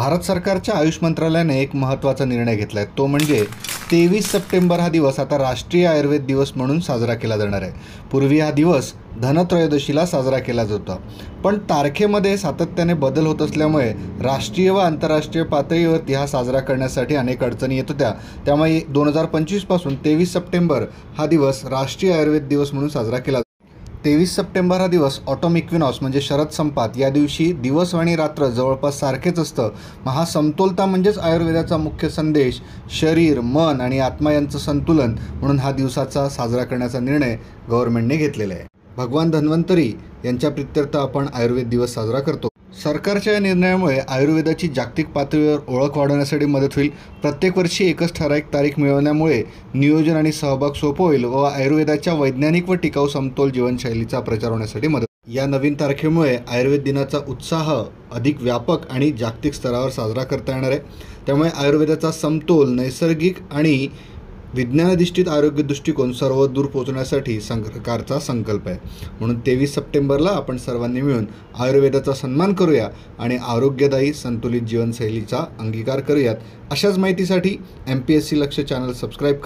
भारत सरकारच्या आयुष मंत्रालयाने एक महत्त्वाचा निर्णय घेतला आहे, तो म्हणजे 23 सप्टेंबर हा दिवस आता राष्ट्रीय आयुर्वेद दिवस म्हणून साजरा केला जाणार आहे। पूर्वी हा दिवस धनत्रयोदशीला साजरा केला जातो, पण तारखेमध्ये सातत्याने बदल होत असल्यामुळे राष्ट्रीय व आंतरराष्ट्रीय पातळीवरती हा साजरा करण्यासाठी अनेक अडचणी येत होत्या। त्यामुळे 2025 पासून 23 सप्टेंबर हा दिवस राष्ट्रीय आयुर्वेद दिवस म्हणून साजरा केला। 23 सप्टेंबर हा दिवस ऑटम इक्विनॉक्स म्हणजे शरद संपात या दिवशी दिवस आणि रात्र जवळपास सारखेच असतं। हा समतोलता म्हणजेच आयुर्वेदाचा मुख्य संदेश शरीर, मन आणि आत्मा यांचं संतुलन म्हणून हा दिवसाचा साजरा करण्याचा निर्णय गव्हर्नमेंटने घेतलेला आहे। भगवान धन्वंतरी यांच्या प्रित्यर्थ आपण आयुर्वेद दिवस साजरा करतो। सरकारच्या या निर्णयामुळे आयुर्वेदाची जागतिक पातळीवर ओळख वाढवण्यासाठी मदत होईल। प्रत्येक वर्षी एकच ठराविक तारीख मिळवण्यामुळे नियोजन आणि सहभाग सोपं होईल व आयुर्वेदाच्या वैज्ञानिक व टिकाऊ समतोल जीवनशैलीचा प्रचार होण्यासाठी मदत। या नवीन तारखेमुळे आयुर्वेद दिनाचा उत्साह अधिक व्यापक आणि जागतिक स्तरावर साजरा करता येणार आहे। त्यामुळे आयुर्वेदाचा समतोल, नैसर्गिक आणि विज्ञानाधिष्ठित आरोग्य दृष्टिकोन सर्व दूर पोहोचण्यासाठी सरकारचा संकल्प आहे। म्हणून 23 सप्टेंबरला आपण सर्वांनी मिळून आयुर्वेदाचा सन्मान करूया आणि आरोग्यदायी संतुलित जीवनशैलीचा अंगीकार करूयात। अशाच माहितीसाठी MPSC लक्ष चॅनल सबस्क्राईब